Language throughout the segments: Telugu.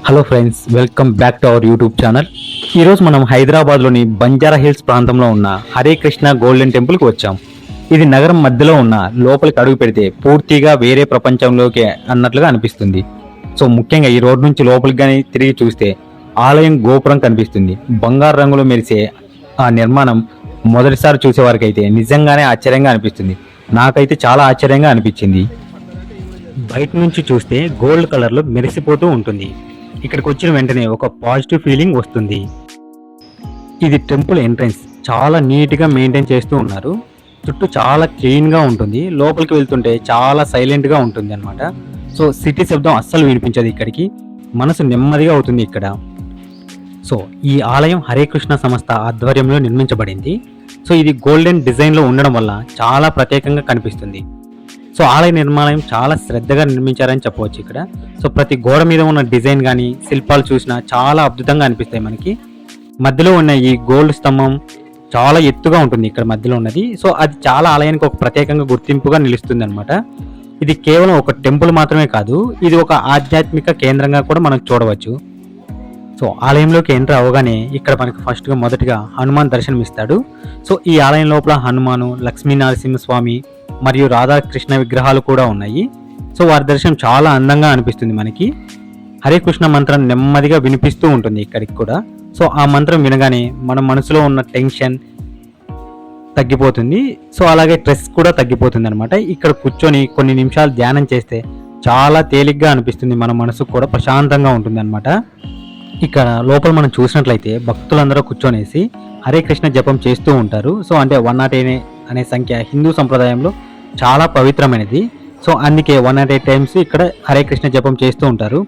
Hello friends, welcome back to our YouTube channel. ఈరోజు మనం హైదరాబాద్లోని బంజారా హిల్స్ ప్రాంతంలో ఉన్న హరే కృష్ణ గోల్డెన్ టెంపుల్కి వచ్చాం. ఇది నగరం మధ్యలో ఉన్న లోపలికి అడుగు పెడితే పూర్తిగా వేరే ప్రపంచంలోకి అన్నట్లుగా అనిపిస్తుంది. సో ముఖ్యంగా ఈ రోడ్ నుంచి లోపలికి కానీ తిరిగి చూస్తే ఆలయం గోపురం కనిపిస్తుంది. బంగారు రంగులో మెరిసే ఆ నిర్మాణం మొదటిసారి చూసేవారికైతే నిజంగానే ఆశ్చర్యంగా అనిపిస్తుంది. నాకైతే చాలా ఆశ్చర్యంగా అనిపించింది. బయట నుంచి చూస్తే గోల్డ్ కలర్లో మెరిసిపోతూ ఉంటుంది. ఇక్కడికి వచ్చిన వెంటనే ఒక పాజిటివ్ ఫీలింగ్ వస్తుంది. ఇది టెంపుల్ ఎంట్రన్స్ చాలా నీట్గా మెయింటైన్ చేస్తూ ఉన్నారు. చుట్టూ చాలా క్లీన్గా ఉంటుంది. లోపలికి వెళ్తుంటే చాలా సైలెంట్గా ఉంటుంది అనమాట. సో సిటీ శబ్దం అస్సలు వినిపించదు. ఇక్కడికి మనసు నెమ్మదిగా అవుతుంది ఇక్కడ. సో ఈ ఆలయం హరే కృష్ణ సంస్థ ఆధ్వర్యంలో నిర్మించబడింది. సో ఇది గోల్డెన్ డిజైన్లో ఉండడం వల్ల చాలా ప్రత్యేకంగా కనిపిస్తుంది. సో ఆలయ నిర్మాణం చాలా శ్రద్ధగా నిర్మించారని చెప్పవచ్చు ఇక్కడ. సో ప్రతి గోడ మీద ఉన్న డిజైన్ కానీ శిల్పాలు చూసినా చాలా అద్భుతంగా అనిపిస్తాయి మనకి. మధ్యలో ఉన్న ఈ గోల్డ్ స్తంభం చాలా ఎత్తుగా ఉంటుంది ఇక్కడ మధ్యలో ఉన్నది. సో అది చాలా ఆలయానికి ఒక ప్రత్యేకంగా గుర్తింపుగా నిలుస్తుంది అనమాట. ఇది కేవలం ఒక టెంపుల్ మాత్రమే కాదు, ఇది ఒక ఆధ్యాత్మిక కేంద్రంగా కూడా మనం చూడవచ్చు. సో ఆలయంలోకి ఎంటర్ అవగానే ఇక్కడ మనకి ఫస్ట్గా మొదటిగా హనుమాన్ దర్శనం ఇస్తాడు. సో ఈ ఆలయం లోపల హనుమాను, లక్ష్మీ నరసింహస్వామి మరియు రాధాకృష్ణ విగ్రహాలు కూడా ఉన్నాయి. సో వారి దర్శనం చాలా అందంగా అనిపిస్తుంది మనకి. హరే కృష్ణ మంత్రం నెమ్మదిగా వినిపిస్తూ ఉంటుంది ఇక్కడికి కూడా. సో ఆ మంత్రం వినగానే మన మనసులో ఉన్న టెన్షన్ తగ్గిపోతుంది. సో అలాగే స్ట్రెస్ కూడా తగ్గిపోతుంది అనమాట. ఇక్కడ కూర్చొని కొన్ని నిమిషాలు ధ్యానం చేస్తే చాలా తేలిగ్గా అనిపిస్తుంది. మన మనసుకు కూడా ప్రశాంతంగా ఉంటుంది అనమాట. ఇక్కడ లోపల మనం చూసినట్లయితే భక్తులందరూ కూర్చొనేసి హరే కృష్ణ జపం చేస్తూ ఉంటారు. సో అంటే 108 అనే సంఖ్య హిందూ సంప్రదాయంలో చాలా పవిత్రమైనది. సో అందుకే 108 టైమ్స్ ఇక్కడ హరే కృష్ణ జపం చేస్తూ ఉంటారు.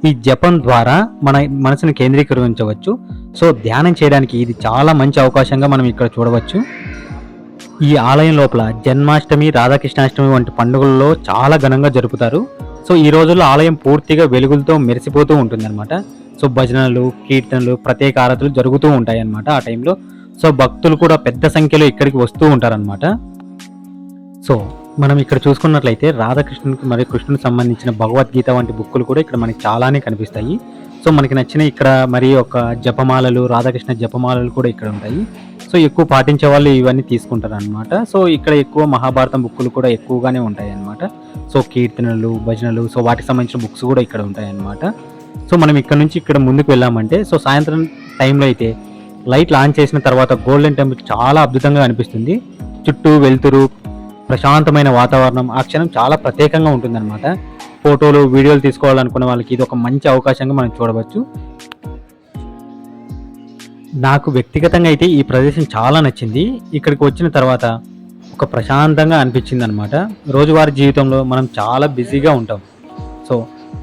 ఈ జపం ద్వారా మన మనసును కేంద్రీకరించవచ్చు. సో ధ్యానం చేయడానికి ఇది చాలా మంచి అవకాశంగా మనం ఇక్కడ చూడవచ్చు. ఈ ఆలయం లోపల జన్మాష్టమి, రాధాకృష్ణాష్టమి వంటి పండుగలలో చాలా ఘనంగా జరుపుతారు. సో ఈ రోజుల్లో ఆలయం పూర్తిగా వెలుగులతో మెరిసిపోతూ ఉంటుందన్నమాట. సో భజనలు, కీర్తనలు, ప్రత్యేక ఆరాధనలు జరుగుతూ ఉంటాయి అన్నమాట ఆ టైంలో. సో భక్తులు కూడా పెద్ద సంఖ్యలో ఇక్కడికి వస్తూ ఉంటారనమాట. సో మనం ఇక్కడ చూసుకున్నట్లయితే రాధాకృష్ణునికి మరియు కృష్ణునికి సంబంధించిన భగవద్గీత వంటి బుక్కులు కూడా ఇక్కడ మనకి చాలానే కనిపిస్తాయి. సో మనకి నచ్చిన ఇక్కడ మరి ఒక జపమాలలు, రాధాకృష్ణ జపమాలలు కూడా ఇక్కడ ఉంటాయి. సో ఎక్కువ పాటించే వాళ్ళు ఇవన్నీ తీసుకుంటారు అనమాట. సో ఇక్కడ ఎక్కువ మహాభారతం బుక్కులు కూడా ఎక్కువగానే ఉంటాయి అన్నమాట. సో కీర్తనలు, భజనలు, సో వాటికి సంబంధించిన బుక్స్ కూడా ఇక్కడ ఉంటాయి అన్నమాట. సో మనం ఇక్కడ నుంచి ఇక్కడ ముందుకు వెళ్ళామంటే సో సాయంత్రం టైంలో అయితే లైట్లు ఆన్ చేసిన తర్వాత గోల్డెన్ టెంపుల్ చాలా అద్భుతంగా అనిపిస్తుంది. చుట్టూ వెలుతురు, ప్రశాంతమైన వాతావరణం ఆ క్షణం చాలా ప్రత్యేకంగా ఉంటుందన్నమాట. ఫోటోలు, వీడియోలు తీసుకోవాలనుకునే వాళ్ళకి ఇది ఒక మంచి అవకాశంగా మనం చూడవచ్చు. నాకు వ్యక్తిగతంగా అయితే ఈ ప్రదేశం చాలా నచ్చింది. ఇక్కడికి వచ్చిన తర్వాత ఒక ప్రశాంతంగా అనిపించింది అనమాట. రోజువారీ జీవితంలో మనం చాలా బిజీగా ఉంటాం. సో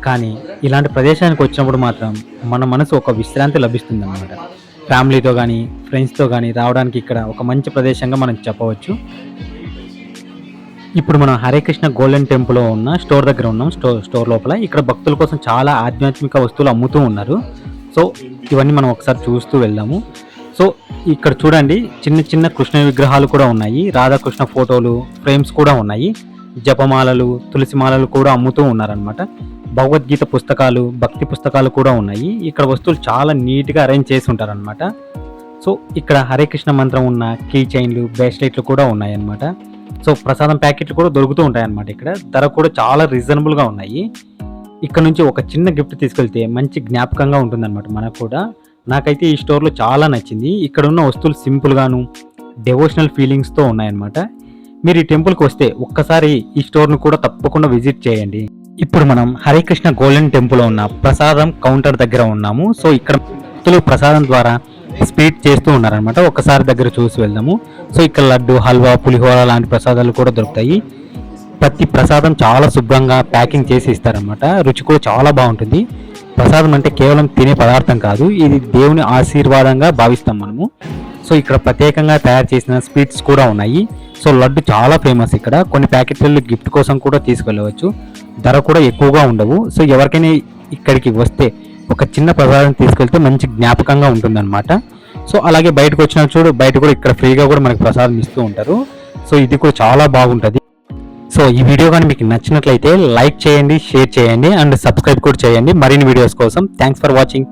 కానీ ఇలాంటి ప్రదేశానికి వచ్చినప్పుడు మాత్రం మన మనసు ఒక విశ్రాంతి లభిస్తుంది అన్నమాట. ఫ్యామిలీతో కానీ ఫ్రెండ్స్తో కానీ రావడానికి ఇక్కడ ఒక మంచి ప్రదేశంగా మనం చెప్పవచ్చు. ఇప్పుడు మనం హరే కృష్ణ గోల్డెన్ టెంపుల్లో ఉన్న స్టోర్ దగ్గర ఉన్నాం. స్టోర్ లోపల ఇక్కడ భక్తుల కోసం చాలా ఆధ్యాత్మిక వస్తువులు అమ్ముతూ ఉన్నారు. సో ఇవన్నీ మనం ఒకసారి చూస్తూ వెళ్దాము. సో ఇక్కడ చూడండి, చిన్న చిన్న కృష్ణ విగ్రహాలు కూడా ఉన్నాయి. రాధాకృష్ణ ఫోటోలు, ఫ్రేమ్స్ కూడా ఉన్నాయి. జపమాలలు, తులసిమాలలు కూడా అమ్ముతూ ఉన్నారనమాట. భగవద్గీత పుస్తకాలు, భక్తి పుస్తకాలు కూడా ఉన్నాయి. ఇక్కడ వస్తువులు చాలా నీట్గా అరేంజ్ చేసి ఉంటారనమాట. సో ఇక్కడ హరే కృష్ణ మంత్రం ఉన్న కీ చైన్లు, బ్రేస్లెట్లు కూడా ఉన్నాయన్నమాట. సో ప్రసాదం ప్యాకెట్లు కూడా దొరుకుతూ ఉంటాయన్నమాట. ఇక్కడ ధర కూడా చాలా రీజనబుల్గా ఉన్నాయి. ఇక్కడ నుంచి ఒక చిన్న గిఫ్ట్ తీసుకెళ్తే మంచి జ్ఞాపకంగా ఉంటుందన్నమాట మనకు కూడా. నాకైతే ఈ స్టోర్లో చాలా నచ్చింది. ఇక్కడ ఉన్న వస్తువులు సింపుల్గాను డెవోషనల్ ఫీలింగ్స్తో ఉన్నాయన్నమాట. మీరు ఈ టెంపుల్కి వస్తే ఒక్కసారి ఈ స్టోర్ను కూడా తప్పకుండా విజిట్ చేయండి. ఇప్పుడు మనం హరే కృష్ణ గోల్డెన్ టెంపుల్లో ఉన్న ప్రసాదం కౌంటర్ దగ్గర ఉన్నాము. సో ఇక్కడ భక్తులు ప్రసాదం ద్వారా స్వీట్ చేస్తూ ఉన్నారనమాట. ఒక్కసారి దగ్గర చూసి వెళ్దాము. సో ఇక్కడ లడ్డు, హల్వా, పులిహోర లాంటి ప్రసాదాలు కూడా దొరుకుతాయి. ప్రతి ప్రసాదం చాలా శుభ్రంగా ప్యాకింగ్ చేసి ఇస్తారనమాట. రుచి కూడా చాలా బాగుంటుంది. ప్రసాదం అంటే కేవలం తినే పదార్థం కాదు, ఇది దేవుని ఆశీర్వాదంగా భావిస్తాం మనము. సో ఇక్కడ ప్రత్యేకంగా తయారు చేసిన స్వీట్స్ కూడా ఉన్నాయి. సో లడ్డు చాలా ఫేమస్ ఇక్కడ. కొన్ని ప్యాకెట్లలో గిఫ్ట్ కోసం కూడా తీసుకెళ్ళవచ్చు. ధర కూడా ఎక్కువగా ఉండవు. సో ఎవరికైనా ఇక్కడికి వస్తే ఒక చిన్న ప్రసాదం తీసుకెళ్తే మంచి జ్ఞాపకంగా ఉంటుందన్నమాట. సో అలాగే బయటకు వచ్చిన చూడు, బయట కూడా ఇక్కడ ఫ్రీగా కూడా మనకి ప్రసాదం ఇస్తూ ఉంటారు. సో ఇది కూడా చాలా బాగుంటుంది. సో ఈ వీడియో కానీ మీకు నచ్చినట్లయితే లైక్ చేయండి, షేర్ చేయండి అండ్ సబ్స్క్రైబ్ కూడా చేయండి మరిన్ని వీడియోస్ కోసం. Thanks for watching.